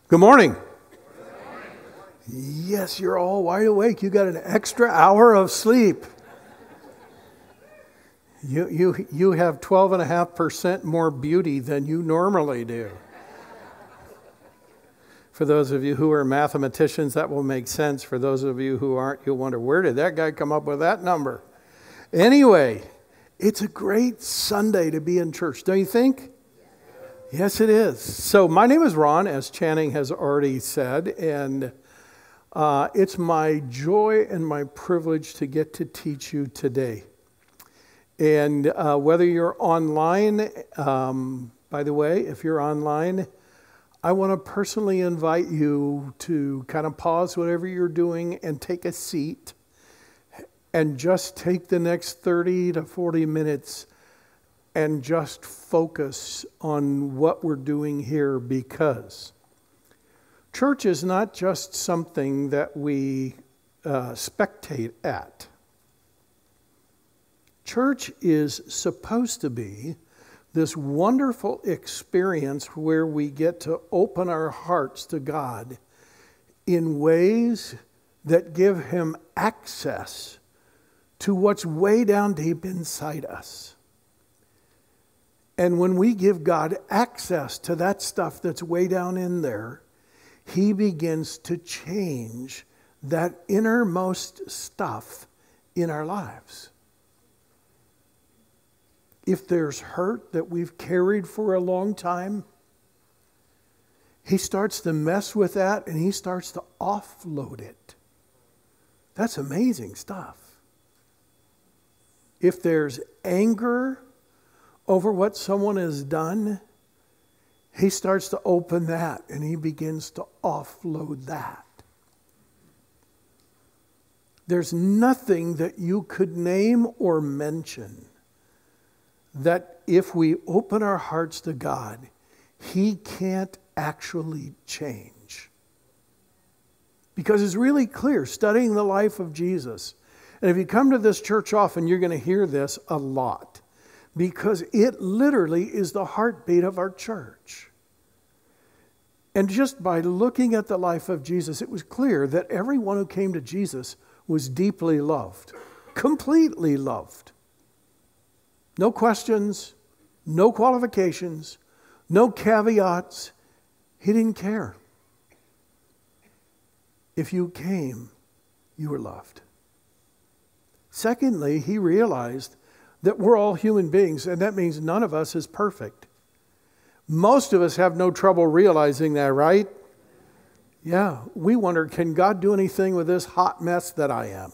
Good morning. Yes, you're all wide awake. You got an extra hour of sleep. You have 12.5% more beauty than you normally do. For those of you who are mathematicians, that will make sense. For those of you who aren't, you'll wonder, where did that guy come up with that number? Anyway, it's a great Sunday to be in church, don't you think? Yes, it is. So my name is Ron, as Channing has already said, and it's my joy and my privilege to get to teach you today. And whether you're online, by the way, if you're online, I want to personally invite you to kind of pause whatever you're doing and take a seat and just take the next 30 to 40 minutes and just focus on what we're doing here, because church is not just something that we spectate at. Church is supposed to be this wonderful experience where we get to open our hearts to God in ways that give Him access to what's way down deep inside us. And when we give God access to that stuff that's way down in there, He begins to change that innermost stuff in our lives. If there's hurt that we've carried for a long time, He starts to mess with that and He starts to offload it. That's amazing stuff. If there's anger over what someone has done, He starts to open that and He begins to offload that. There's nothing that you could name or mention that if we open our hearts to God, He can't actually change. Because it's really clear, studying the life of Jesus. And if you come to this church often, you're going to hear this a lot. Because it literally is the heartbeat of our church. And just by looking at the life of Jesus, it was clear that everyone who came to Jesus was deeply loved. Completely loved. No questions, no qualifications, no caveats. He didn't care. If you came, you were loved. Secondly, He realized that we're all human beings, and that means none of us is perfect. Most of us have no trouble realizing that, right? Yeah, we wonder, can God do anything with this hot mess that I am?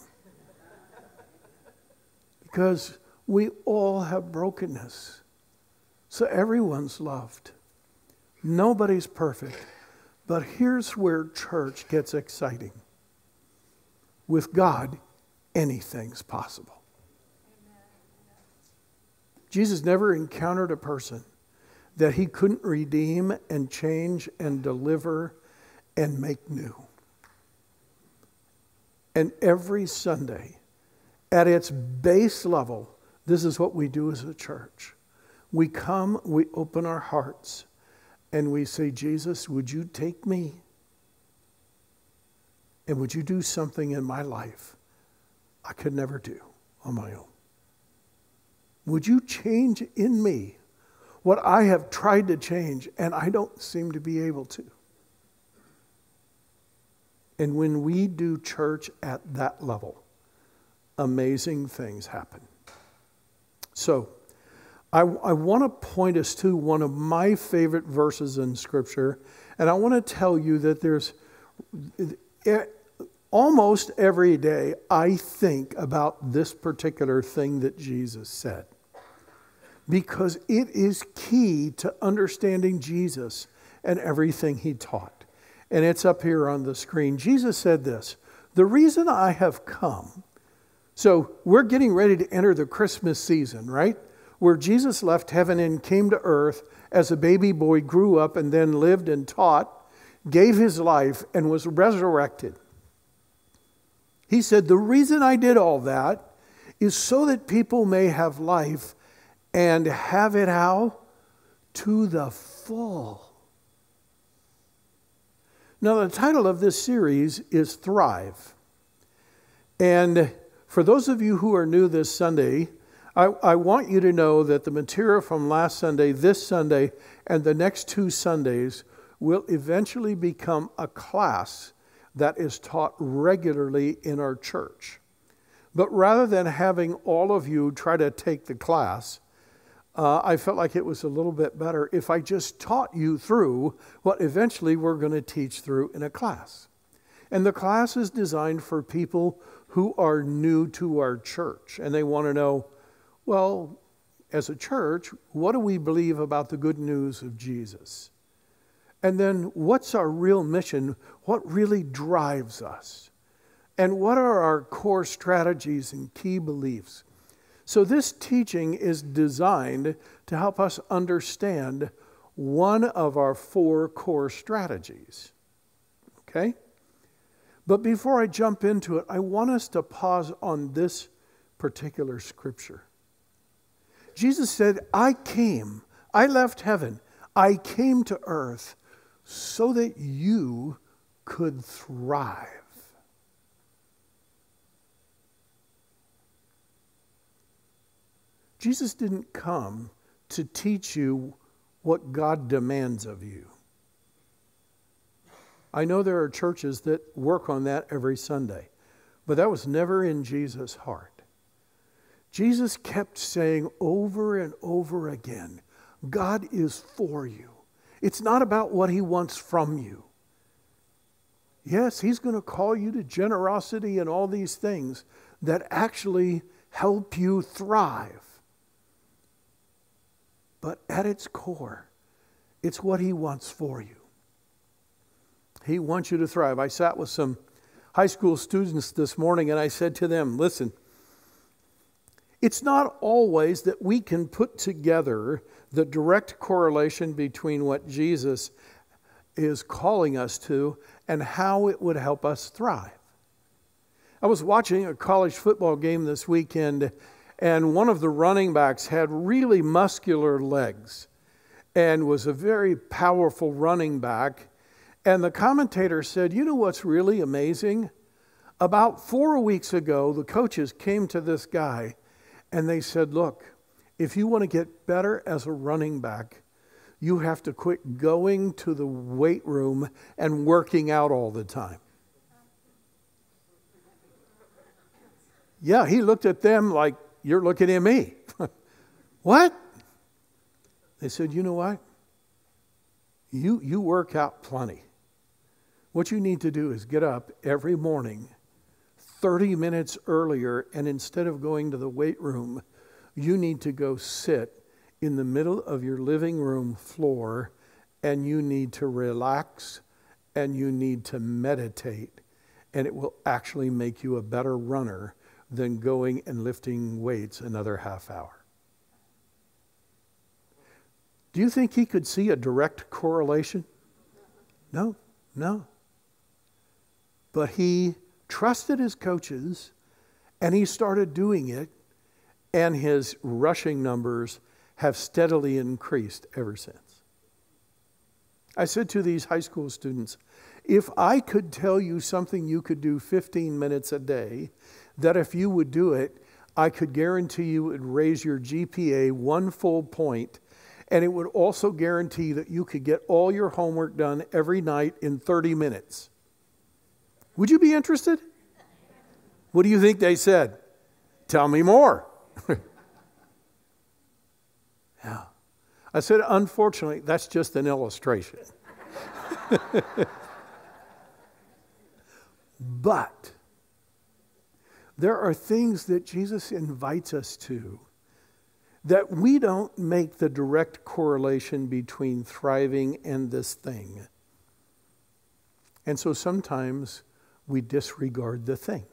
Because we all have brokenness. So everyone's loved. Nobody's perfect. But here's where church gets exciting. With God, anything's possible. Jesus never encountered a person that He couldn't redeem and change and deliver and make new. And every Sunday, at its base level, this is what we do as a church. We come, we open our hearts, and we say, Jesus, would you take me? And would you do something in my life I could never do on my own? Would you change in me what I have tried to change and I don't seem to be able to? And when we do church at that level, amazing things happen. So, I want to point us to one of my favorite verses in Scripture, and I want to tell you that there's almost every day I think about this particular thing that Jesus said, because it is key to understanding Jesus and everything He taught. And it's up here on the screen. Jesus said this, "The reason I have come," so we're getting ready to enter the Christmas season, right? Where Jesus left heaven and came to earth as a baby boy, grew up and then lived and taught, gave His life and was resurrected. He said, the reason I did all that is so that people may have life and have it how? To the full. Now, the title of this series is Thrive. And for those of you who are new this Sunday, I want you to know that the material from last Sunday, this Sunday, and the next 2 Sundays will eventually become a class that is taught regularly in our church. But rather than having all of you try to take the class, I felt like it was a little bit better if I just taught you through what eventually we're going to teach through in a class. And the class is designed for people who are new to our church. And they want to know, well, as a church, what do we believe about the good news of Jesus? And then what's our real mission? What really drives us? And what are our core strategies and key beliefs? So this teaching is designed to help us understand one of our 4 core strategies. Okay? But before I jump into it, I want us to pause on this particular scripture. Jesus said, I left heaven, I came to earth so that you could thrive. Jesus didn't come to teach you what God demands of you. I know there are churches that work on that every Sunday, but that was never in Jesus' heart. Jesus kept saying over and over again, God is for you. It's not about what he wants from you. Yes, he's going to call you to generosity and all these things that actually help you thrive. But at its core, it's what he wants for you. He wants you to thrive. I sat with some high school students this morning and I said to them, listen, it's not always that we can put together the direct correlation between what Jesus is calling us to and how it would help us thrive. I was watching a college football game this weekend, and one of the running backs had really muscular legs and was a very powerful running back. And the commentator said, you know what's really amazing? About 4 weeks ago, the coaches came to this guy and they said, look, if you want to get better as a running back, you have to quit going to the weight room and working out all the time. Yeah, he looked at them like, you're looking at me. What? They said, you know what? You work out plenty. What you need to do is get up every morning 30 minutes earlier, and instead of going to the weight room, you need to go sit in the middle of your living room floor, and you need to relax, and you need to meditate, and it will actually make you a better runner than going and lifting weights another half hour. Do you think he could see a direct correlation? No. But he trusted his coaches, and he started doing it, and his rushing numbers have steadily increased ever since. I said to these high school students, if I could tell you something you could do 15 minutes a day, that if you would do it, I could guarantee you it would raise your GPA 1 full point, and it would also guarantee that you could get all your homework done every night in 30 minutes. Would you be interested? What do you think they said? Tell me more. Yeah. I said, unfortunately, that's just an illustration. But there are things that Jesus invites us to that we don't make the direct correlation between thriving and this thing. And so sometimes we disregard the thing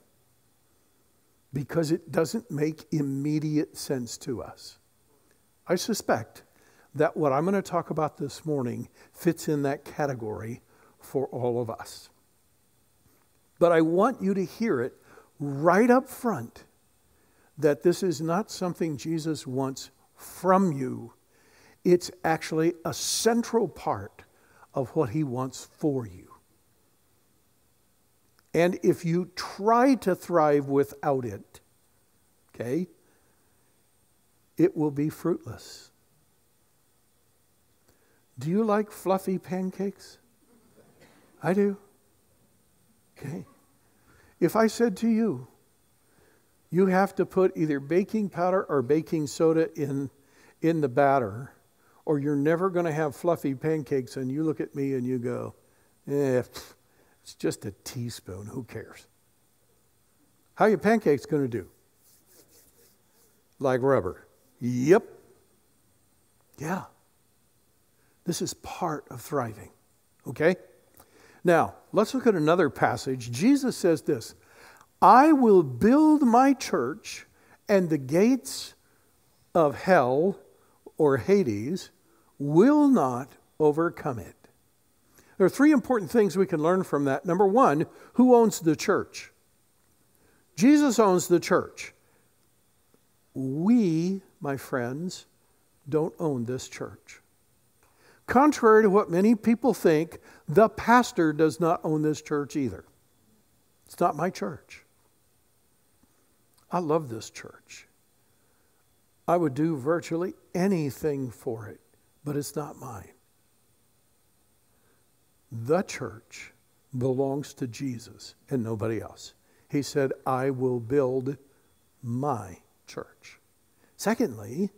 because it doesn't make immediate sense to us. I suspect that what I'm going to talk about this morning fits in that category for all of us. But I want you to hear it right up front that this is not something Jesus wants from you. It's actually a central part of what he wants for you. And if you try to thrive without it, okay, it will be fruitless. Do you like fluffy pancakes? I do. Okay. If I said to you, you have to put either baking powder or baking soda in the batter, or you're never going to have fluffy pancakes, and you look at me and you go, it's just a teaspoon, who cares? How are your pancakes going to do? Like rubber. Yep. Yeah. This is part of thriving. Okay? Now, let's look at another passage. Jesus says this, I will build my church, and the gates of hell or Hades will not overcome it. There are three important things we can learn from that. Number one, who owns the church? Jesus owns the church. We, my friends, don't own this church. Contrary to what many people think, the pastor does not own this church either. It's not my church. I love this church. I would do virtually anything for it, but it's not mine. The church belongs to Jesus and nobody else. He said, I will build my church. Secondly,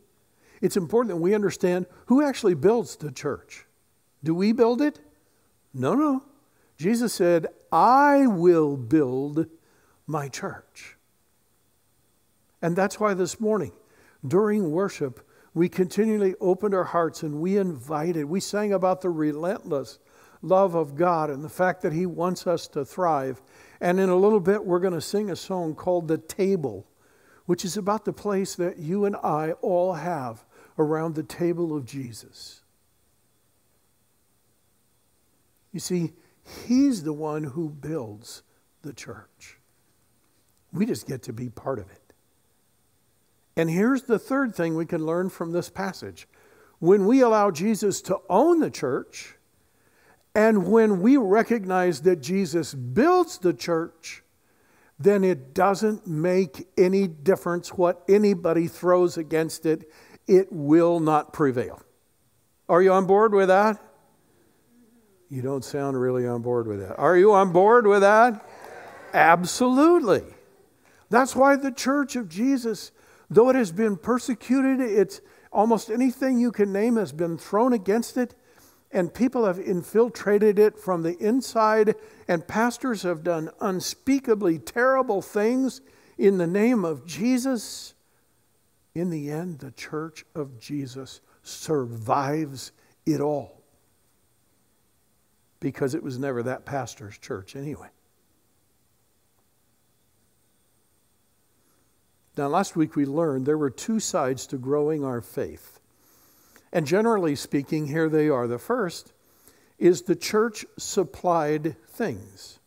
it's important that we understand who actually builds the church. Do we build it? No. Jesus said, I will build my church. And that's why this morning, during worship, we continually opened our hearts and we sang about the relentless love of God and the fact that He wants us to thrive. And in a little bit, we're going to sing a song called The Table, which is about the place that you and I all have around the table of Jesus. You see, He's the one who builds the church. We just get to be part of it. And here's the third thing we can learn from this passage. When we allow Jesus to own the church, and when we recognize that Jesus builds the church, then it doesn't make any difference what anybody throws against it. It will not prevail. Are you on board with that? You don't sound really on board with that. Are you on board with that? Absolutely. That's why the church of Jesus, though it has been persecuted, it's almost anything you can name has been thrown against it, and people have infiltrated it from the inside, and pastors have done unspeakably terrible things in the name of Jesus. In the end, the church of Jesus survives it all, because it was never that pastor's church anyway. Now, last week we learned there were two sides to growing our faith. And generally speaking, here they are. The first is the church-supplied things.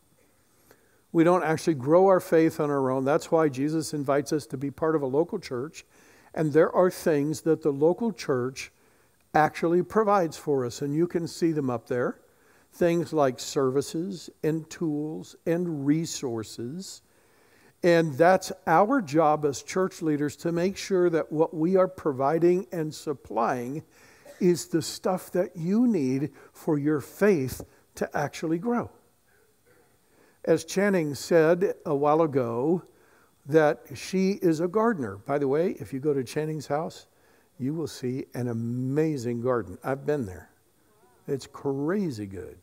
We don't actually grow our faith on our own. That's why Jesus invites us to be part of a local church. And there are things that the local church actually provides for us. And you can see them up there. Things like services and tools and resources. And that's our job as church leaders, to make sure that what we are providing and supplying is the stuff that you need for your faith to actually grow. As Channing said a while ago, that she is a gardener. By the way, if you go to Channing's house, you will see an amazing garden. I've been there. It's crazy good.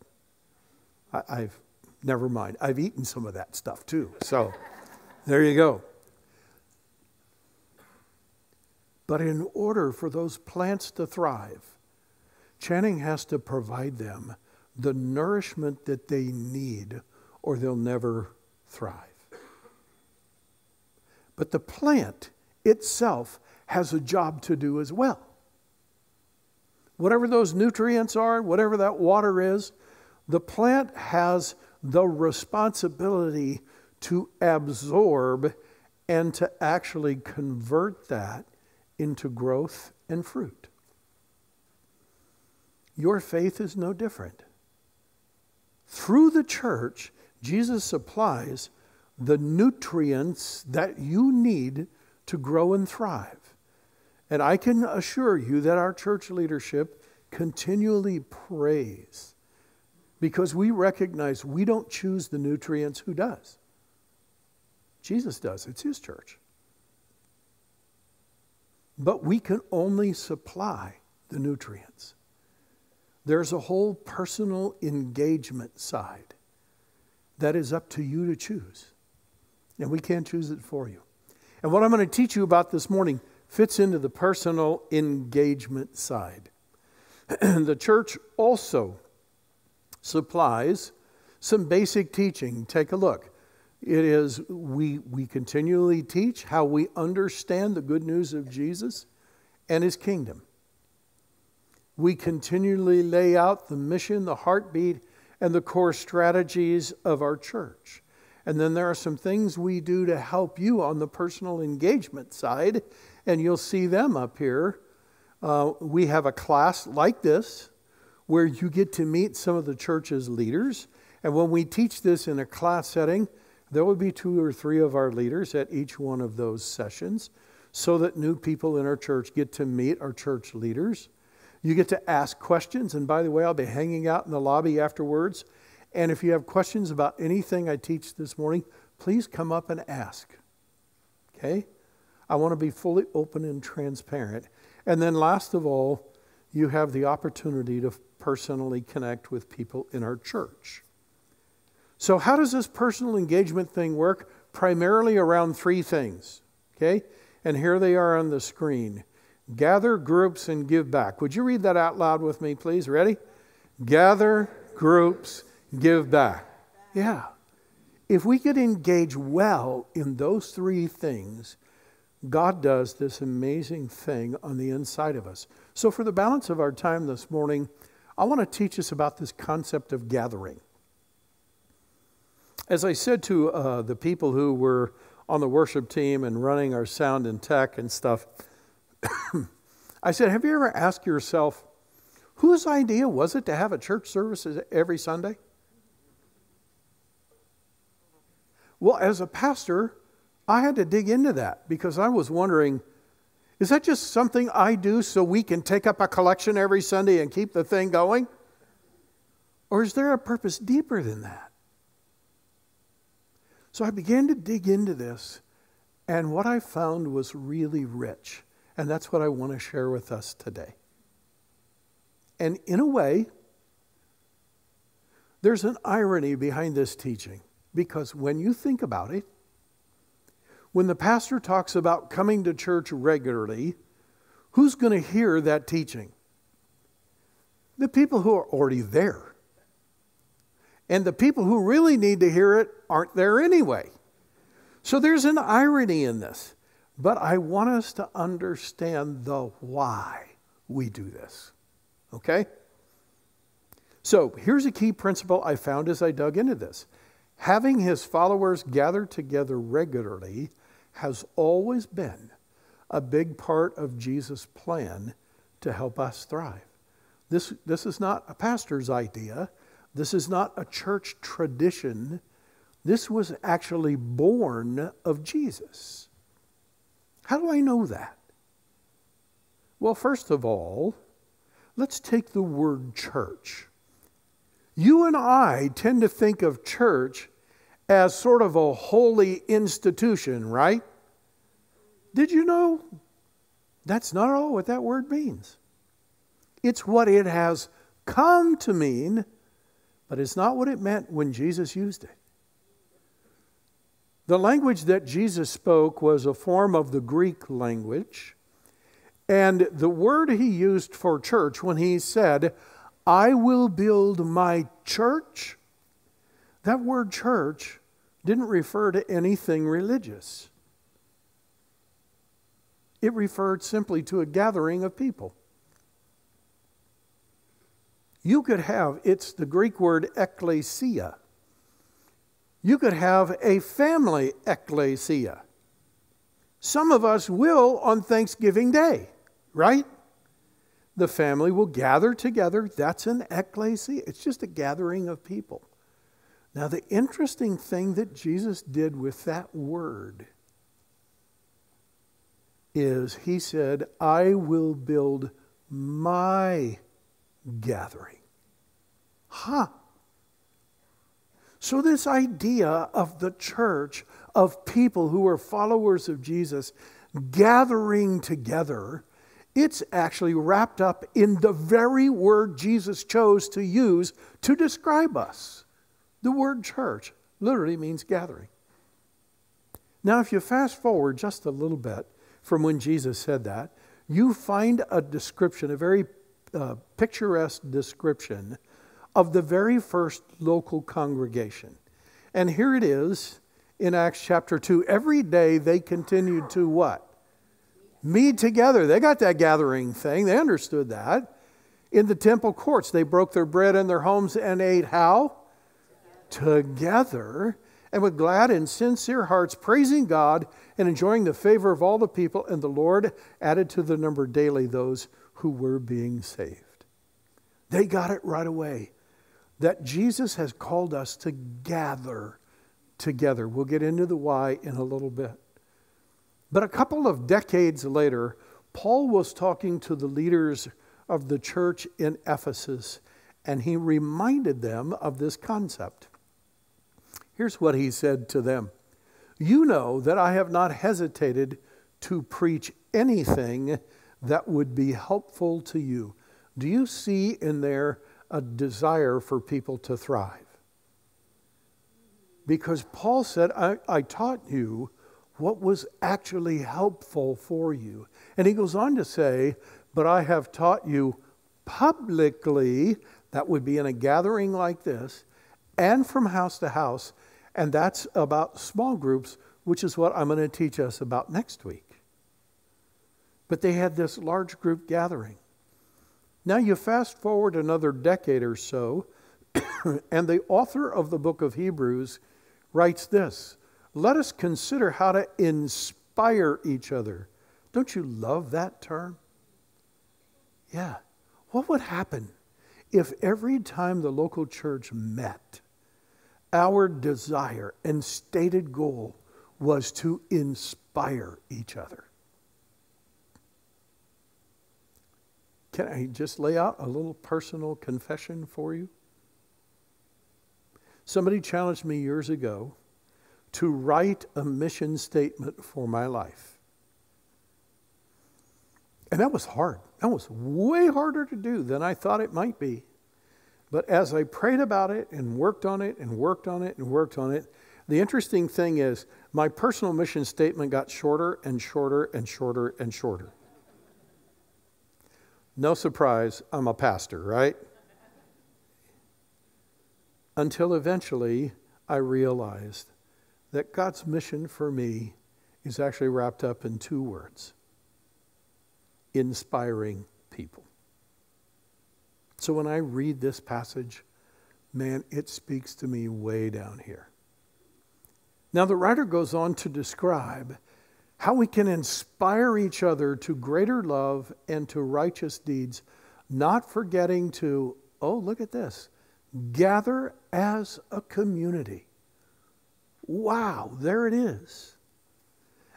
Never mind. I've eaten some of that stuff too. So there you go. But in order for those plants to thrive, Channing has to provide them the nourishment that they need, or they'll never thrive. But the plant itself has a job to do as well. Whatever those nutrients are, whatever that water is, the plant has the responsibility to absorb and to actually convert that into growth and fruit. Your faith is no different. Through the church, Jesus supplies the nutrients that you need to grow and thrive. And I can assure you that our church leadership continually prays because we recognize we don't choose the nutrients. Who does? Jesus does. It's his church. But we can only supply the nutrients. There's a whole personal engagement side that is up to you to choose. And we can't choose it for you. And what I'm going to teach you about this morning fits into the personal engagement side. The church also supplies some basic teaching. Take a look. It is, we continually teach how we understand the good news of Jesus and his kingdom. We continually lay out the mission, the heartbeat, and the core strategies of our church. And then there are some things we do to help you on the personal engagement side, and you'll see them up here. We have a class like this where you get to meet some of the church's leaders. And when we teach this in a class setting, there will be 2 or 3 of our leaders at each one of those sessions so that new people in our church get to meet our church leaders. You get to ask questions. And by the way, I'll be hanging out in the lobby afterwards. And if you have questions about anything I teach this morning, please come up and ask. Okay? I want to be fully open and transparent. And then last of all, you have the opportunity to personally connect with people in our church. So how does this personal engagement thing work? Primarily around 3 things. Okay? And here they are on the screen. Gather, groups, and give back. Would you read that out loud with me, please? Ready? Gather, groups, give back. Yeah. If we could engage well in those 3 things, God does this amazing thing on the inside of us. So for the balance of our time this morning, I want to teach us about this concept of gathering. As I said to the people who were on the worship team and running our sound and tech and stuff, I said, have you ever asked yourself, whose idea was it to have a church service every Sunday? Well, as a pastor, I had to dig into that because I was wondering, is that just something I do so we can take up a collection every Sunday and keep the thing going? Or is there a purpose deeper than that? So I began to dig into this, and what I found was really rich. And that's what I want to share with us today. And in a way, there's an irony behind this teaching. Because when you think about it, when the pastor talks about coming to church regularly, who's going to hear that teaching? The people who are already there. And the people who really need to hear it aren't there anyway. So there's an irony in this. But I want us to understand the why we do this. Okay? So here's a key principle I found as I dug into this. Having his followers gather together regularly has always been a big part of Jesus' plan to help us thrive. This is not a pastor's idea. This is not a church tradition. This was actually born of Jesus. How do I know that? Well, first of all, let's take the word church. You and I tend to think of church as sort of a holy institution, right? Did you know that's not at all what that word means? It's what it has come to mean, but it's not what it meant when Jesus used it. The language that Jesus spoke was a form of the Greek language. And the word he used for church when he said, I will build my church, that word church didn't refer to anything religious. It referred simply to a gathering of people. You could have, it's the Greek word ekklesia. You could have a family ekklesia. Some of us will on Thanksgiving Day, right? The family will gather together. That's an ekklesia. It's just a gathering of people. Now, the interesting thing that Jesus did with that word is he said, I will build my gathering. So this idea of the church, of people who are followers of Jesus gathering together, it's actually wrapped up in the very word Jesus chose to use to describe us. The word church literally means gathering. Now, if you fast forward just a little bit from when Jesus said that, you find a description, a very picturesque description of the very first local congregation. And here it is in Acts chapter 2. Every day they continued to what? Meet together. They got that gathering thing. They understood that. In the temple courts, they broke their bread in their homes and ate how? Together. And with glad and sincere hearts, praising God and enjoying the favor of all the people. And the Lord added to the number daily those who were being saved. They got it right away. That Jesus has called us to gather together. We'll get into the why in a little bit. But a couple of decades later, Paul was talking to the leaders of the church in Ephesus, and he reminded them of this concept. Here's what he said to them. You know that I have not hesitated to preach anything that would be helpful to you. Do you see in there a desire for people to thrive? Because Paul said, I taught you what was actually helpful for you. And he goes on to say, but I have taught you publicly, that would be in a gathering like this, and from house to house. And that's about small groups, which is what I'm going to teach us about next week. But they had this large group gathering. Now you fast forward another decade or so, and the author of the book of Hebrews writes this. Let us consider how to inspire each other. Don't you love that term? Yeah. What would happen if every time the local church met, our desire and stated goal was to inspire each other? Can I just lay out a little personal confession for you? Somebody challenged me years ago to write a mission statement for my life. And that was hard. That was way harder to do than I thought it might be. But as I prayed about it and worked on it and worked on it and worked on it, the interesting thing is my personal mission statement got shorter and shorter and shorter and shorter. No surprise, I'm a pastor, right? Until eventually I realized that God's mission for me is actually wrapped up in two words: inspiring people. So when I read this passage, man, it speaks to me way down here. Now the writer goes on to describe how we can inspire each other to greater love and to righteous deeds, not forgetting to, oh, look at this, gather as a community. Wow, there it is.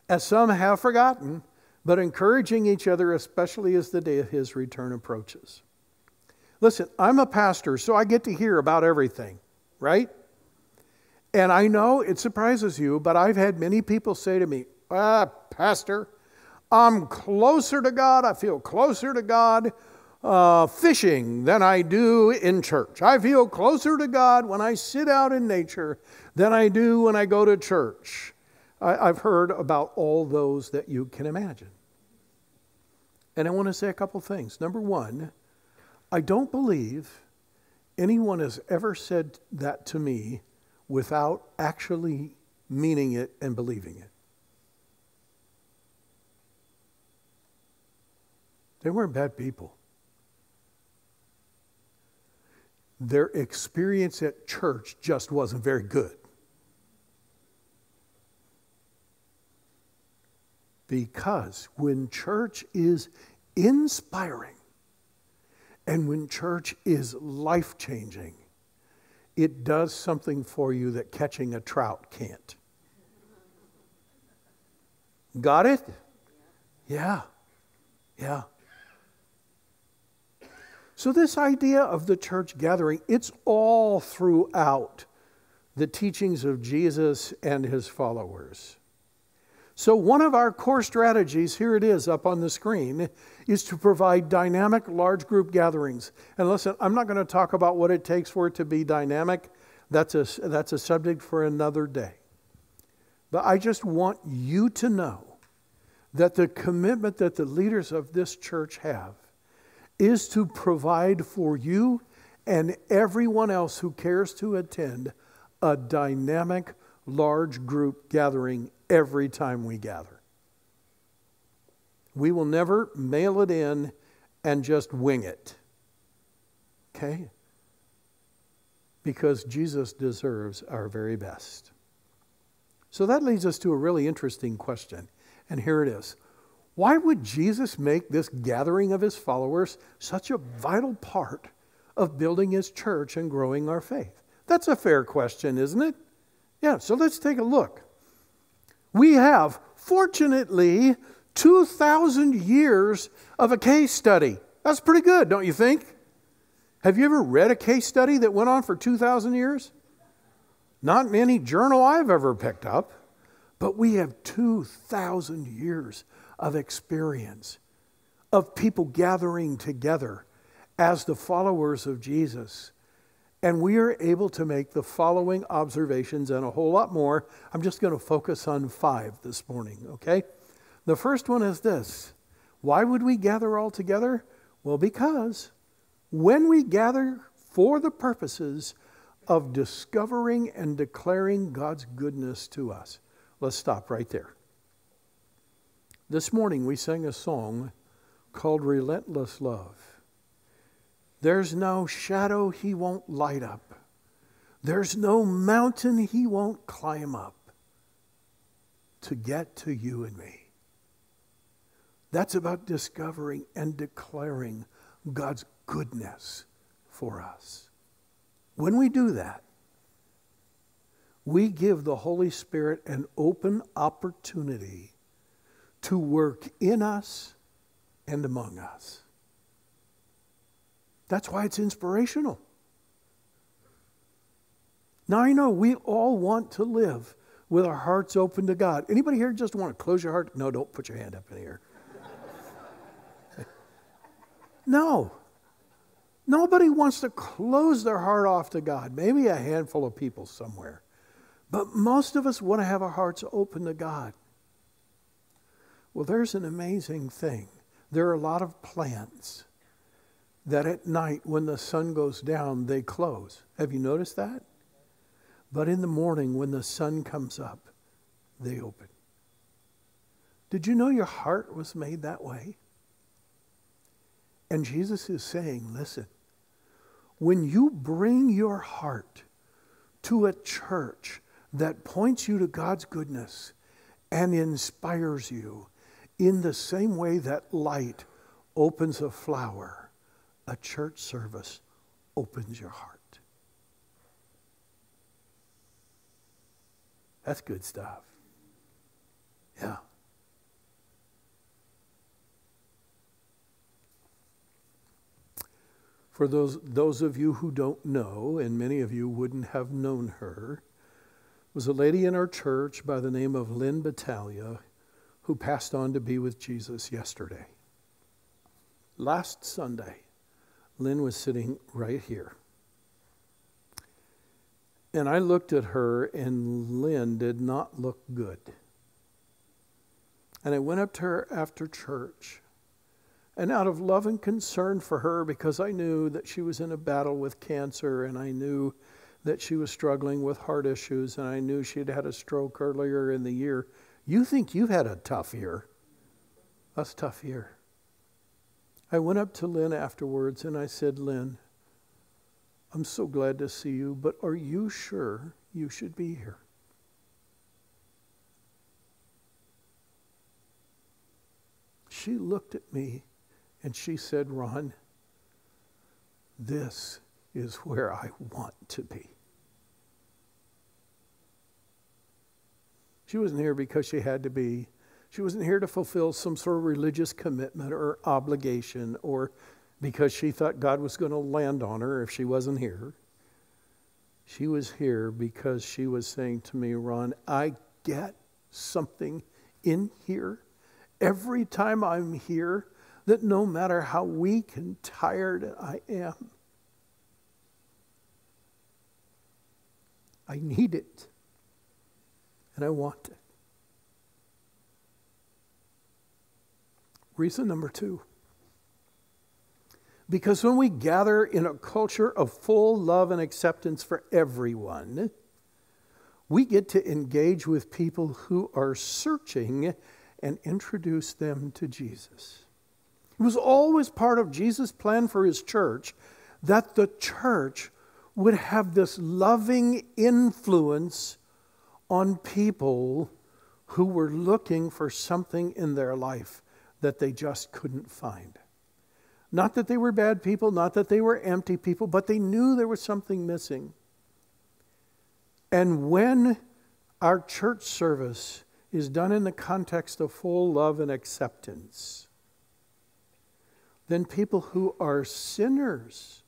As some have forgotten, but encouraging each other, especially as the day of his return approaches. Listen, I'm a pastor, so I get to hear about everything, right? And I know it surprises you, but I've had many people say to me, Pastor, I'm closer to God, I feel closer to God fishing than I do in church. I feel closer to God when I sit out in nature than I do when I go to church. I've heard about all those that you can imagine. And I want to say a couple things. Number one, I don't believe anyone has ever said that to me without actually meaning it and believing it. They weren't bad people. Their experience at church just wasn't very good. Because when church is inspiring and when church is life-changing, it does something for you that catching a trout can't. Got it? Yeah. Yeah. So this idea of the church gathering, it's all throughout the teachings of Jesus and his followers. So one of our core strategies, here it is up on the screen, is to provide dynamic large group gatherings. And listen, I'm not going to talk about what it takes for it to be dynamic. That's a subject for another day. But I just want you to know that the commitment that the leaders of this church have is to provide for you and everyone else who cares to attend a dynamic large group gathering every time we gather. We will never mail it in and just wing it. Okay? Because Jesus deserves our very best. So that leads us to a really interesting question. And here it is. Why would Jesus make this gathering of his followers such a vital part of building his church and growing our faith? That's a fair question, isn't it? Yeah, so let's take a look. We have, fortunately, 2,000 years of a case study. That's pretty good, don't you think? Have you ever read a case study that went on for 2,000 years? Not in any journal I've ever picked up. But we have 2,000 years of experience of people gathering together as the followers of Jesus. And we are able to make the following observations and a whole lot more. I'm just going to focus on 5 this morning, okay? The first one is this. Why would we gather all together? Well, because when we gather for the purposes of discovering and declaring God's goodness to us. Let's stop right there. This morning we sang a song called Relentless Love. There's no shadow he won't light up. There's no mountain he won't climb up to get to you and me. That's about discovering and declaring God's goodness for us. When we do that, we give the Holy Spirit an open opportunity to work in us and among us. That's why it's inspirational. Now I know we all want to live with our hearts open to God. Anybody here just want to close your heart? No, don't put your hand up in the air. No. Nobody wants to close their heart off to God. Maybe a handful of people somewhere. But most of us want to have our hearts open to God. Well, there's an amazing thing. There are a lot of plants that at night when the sun goes down, they close. Have you noticed that? But in the morning when the sun comes up, they open. Did you know your heart was made that way? And Jesus is saying, listen, when you bring your heart to a church that points you to God's goodness and inspires you in the same way that light opens a flower, a church service opens your heart. That's good stuff. Yeah. For those of you who don't know, and many of you wouldn't have known her, was a lady in our church by the name of Lynn Battaglia who passed on to be with Jesus yesterday. Last Sunday, Lynn was sitting right here. And I looked at her, and Lynn did not look good. And I went up to her after church. And out of love and concern for her, because I knew that she was in a battle with cancer, and I knew that she was struggling with heart issues, and I knew she'd had a stroke earlier in the year. You think you've had a tough year. That's a tough year. I went up to Lynn afterwards, and I said, Lynn, I'm so glad to see you, but are you sure you should be here? She looked at me and she said, Ron, this is where I want to be. She wasn't here because she had to be. She wasn't here to fulfill some sort of religious commitment or obligation, or because she thought God was going to land on her if she wasn't here. She was here because she was saying to me, Ron, I get something in here every time I'm here that no matter how weak and tired I am, I need it and I want it. Reason number 2. Because when we gather in a culture of full love and acceptance for everyone, we get to engage with people who are searching and introduce them to Jesus. It was always part of Jesus' plan for his church that the church would have this loving influence on people who were looking for something in their life that they just couldn't find. Not that they were bad people, not that they were empty people, but they knew there was something missing. And when our church service is done in the context of full love and acceptance, then people who are sinners.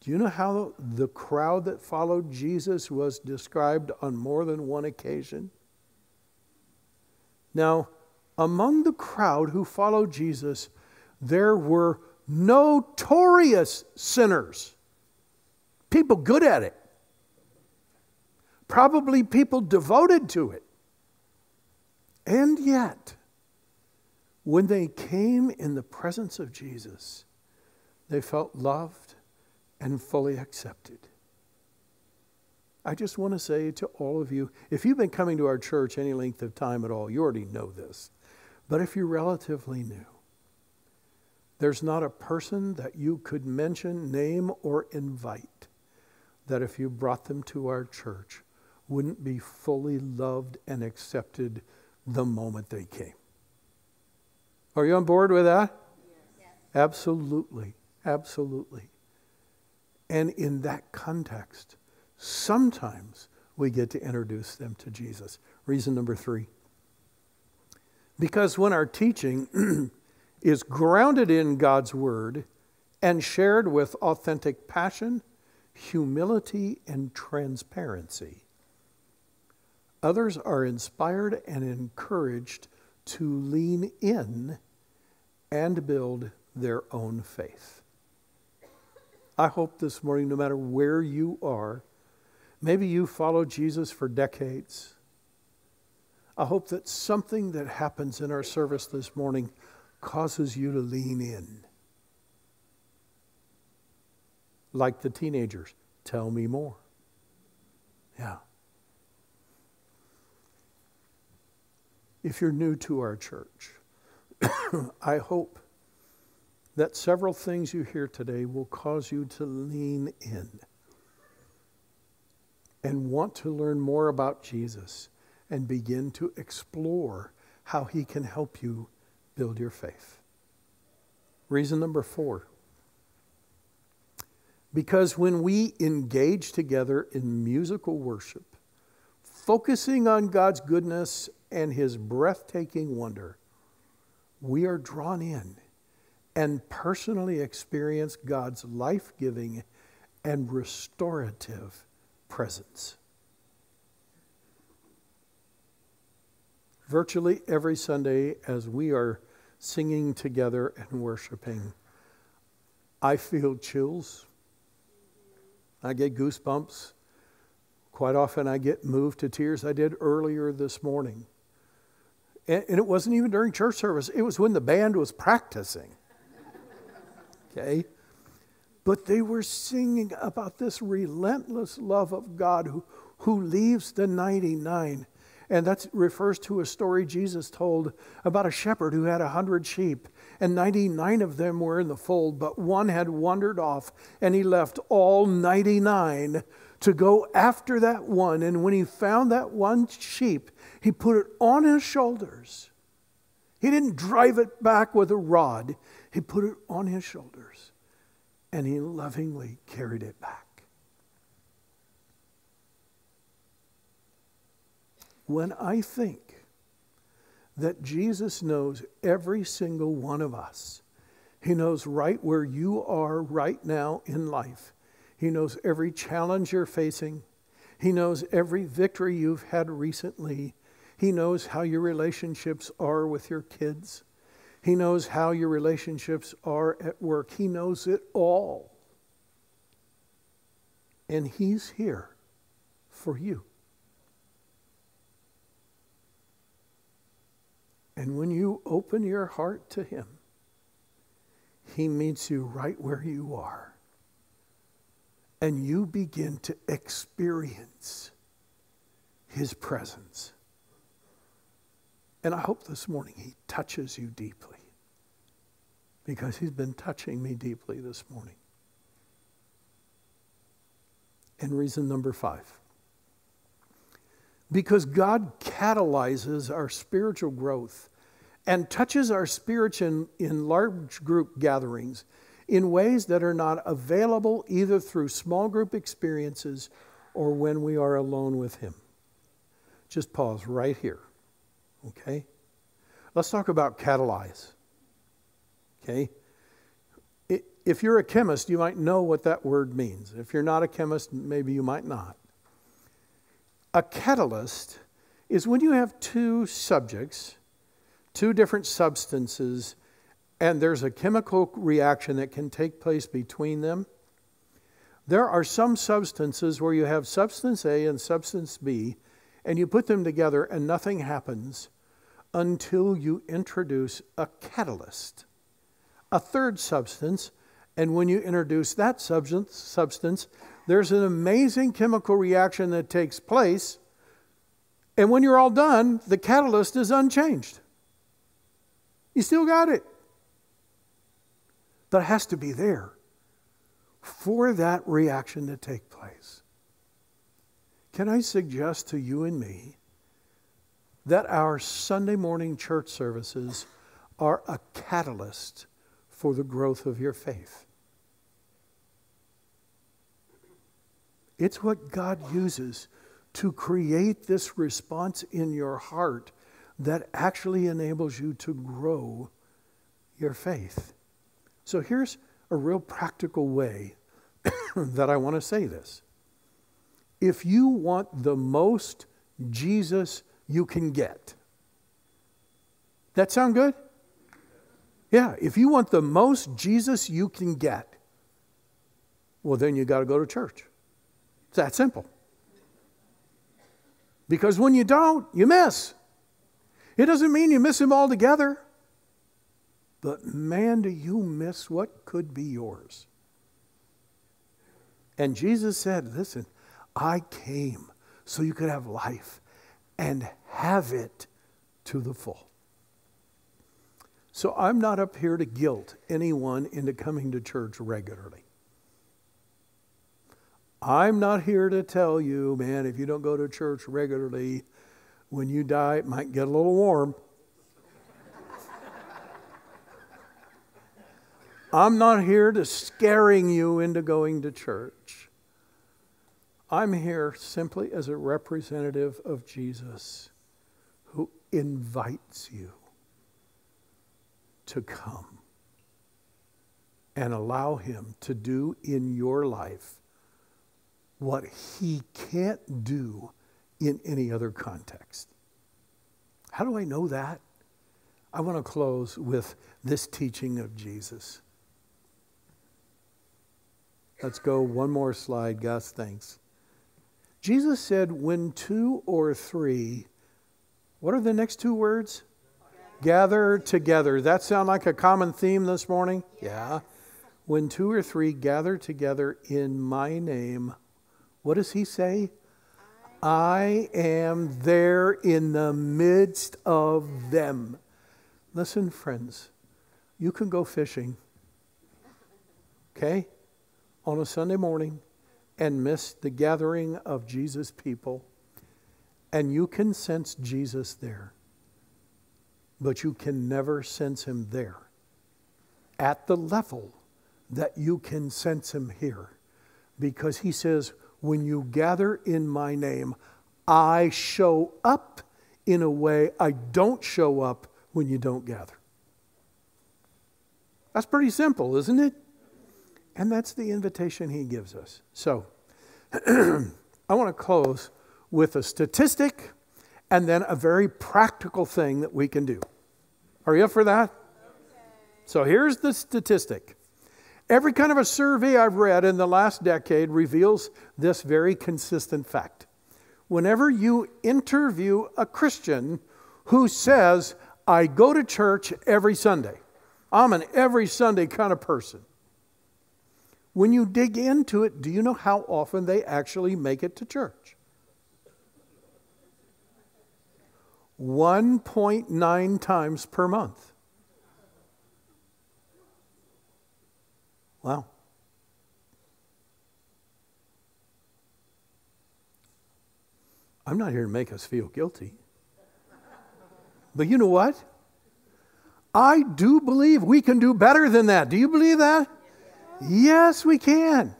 Do you know how the crowd that followed Jesus was described on more than one occasion? Now, among the crowd who followed Jesus, there were notorious sinners. People good at it. Probably people devoted to it. And yet, when they came in the presence of Jesus, they felt loved and fully accepted. I just want to say to all of you, if you've been coming to our church any length of time at all, you already know this. But if you're relatively new, there's not a person that you could mention, name, or invite that if you brought them to our church wouldn't be fully loved and accepted the moment they came. Are you on board with that? Yes. Absolutely. Absolutely. And in that context, sometimes we get to introduce them to Jesus. Reason number 3. Because when our teaching is grounded in God's Word and shared with authentic passion, humility, and transparency, others are inspired and encouraged to lean in and build their own faith. I hope this morning, no matter where you are, maybe you followed Jesus for decades. I hope that something that happens in our service this morning causes you to lean in. Like the teenagers, tell me more. Yeah. If you're new to our church, I hope that several things you hear today will cause you to lean in and want to learn more about Jesus and begin to explore how he can help you build your faith. Reason number 4. Because when we engage together in musical worship, focusing on God's goodness and his breathtaking wonder, we are drawn in and personally experience God's life-giving and restorative presence. Virtually every Sunday as we are singing together and worshiping, I feel chills. I get goosebumps. Quite often I get moved to tears. I did earlier this morning. And it wasn't even during church service. It was when the band was practicing. Okay? But they were singing about this relentless love of God who leaves the 99. And that refers to a story Jesus told about a shepherd who had 100 sheep. And 99 of them were in the fold, but one had wandered off. And he left all 99 to go after that one. And when he found that one sheep, he put it on his shoulders. He didn't drive it back with a rod. He put it on his shoulders. And he lovingly carried it back. when I think that Jesus knows every single one of us, He knows right where you are right now in life. He knows every challenge you're facing. He knows every victory you've had recently. He knows how your relationships are with your kids. He knows how your relationships are at work. He knows it all. And He's here for you. And when you open your heart to Him, He meets you right where you are. And you begin to experience His presence. And I hope this morning He touches you deeply, because He's been touching me deeply this morning. And reason number 5. Because God catalyzes our spiritual growth and touches our spirits in large group gatherings in ways that are not available either through small group experiences or when we are alone with Him. Just pause right here. Okay? Let's talk about catalyze. Okay? If you're a chemist, you might know what that word means. If you're not a chemist, maybe you might not. A catalyst is when you have two subjects, two different substances, and there's a chemical reaction that can take place between them. There are some substances where you have substance A and substance B, and you put them together and nothing happens until you introduce a catalyst, a third substance. And when you introduce that substance, there's an amazing chemical reaction that takes place. And when you're all done, the catalyst is unchanged. You still got it. But it has to be there for that reaction to take place. Can I suggest to you and me that our Sunday morning church services are a catalyst for the growth of your faith? It's what God uses to create this response in your heart that actually enables you to grow your faith. So here's a real practical way that I want to say this. If you want the most Jesus you can get, that sound good? Yeah, if you want the most Jesus you can get, well, then you got to go to church. It's that simple. Because when you don't, you miss. It doesn't mean you miss Him altogether. But man, do you miss what could be yours. And Jesus said, listen, I came so you could have life and have it to the full. So I'm not up here to guilt anyone into coming to church regularly. I'm not here to tell you, man, if you don't go to church regularly, when you die, it might get a little warm. I'm not here to scaring you into going to church. I'm here simply as a representative of Jesus who invites you to come and allow Him to do in your life what He can't do in any other context. How do I know that? I want to close with this teaching of Jesus. Let's go one more slide, Gus, thanks. Jesus said, when 2 or 3, what are the next 2 words? Gather together. That sound like a common theme this morning? Yeah. When 2 or 3 gather together in my name, what does He say? I am there in the midst of them. Listen, friends, you can go fishing, okay, on a Sunday morning and miss the gathering of Jesus' people, and you can sense Jesus there, but you can never sense Him there at the level that you can sense Him here, because He says, when you gather in my name, I show up in a way I don't show up when you don't gather. That's pretty simple, isn't it? And that's the invitation he gives us. So, I want to close with a statistic and then a very practical thing that we can do. Are you up for that? Okay. So here's the statistic. Every kind of a survey I've read in the last decade reveals this very consistent fact. Whenever you interview a Christian who says, I go to church every Sunday, I'm an every Sunday kind of person. When you dig into it, do you know how often they actually make it to church? 1.9 times per month. Wow. I'm not here to make us feel guilty. But you know what? I do believe we can do better than that. Do you believe that? Yes, we can.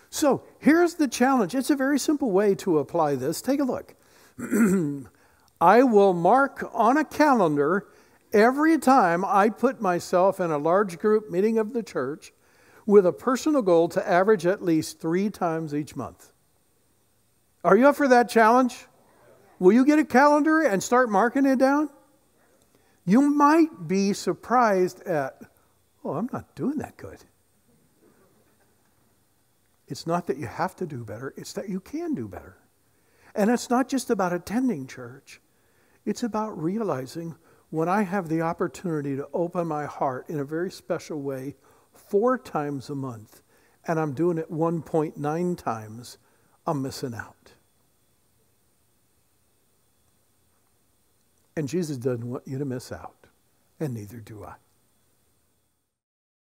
So here's the challenge. It's a very simple way to apply this. Take a look. I will mark on a calendar every time I put myself in a large group meeting of the church with a personal goal to average at least 3 times each month. Are you up for that challenge? Will you get a calendar and start marking it down? You might be surprised at, I'm not doing that good. It's not that you have to do better, it's that you can do better. And it's not just about attending church. It's about realizing when I have the opportunity to open my heart in a very special way 4 times a month, and I'm doing it 1.9 times, I'm missing out. And Jesus doesn't want you to miss out, and neither do I.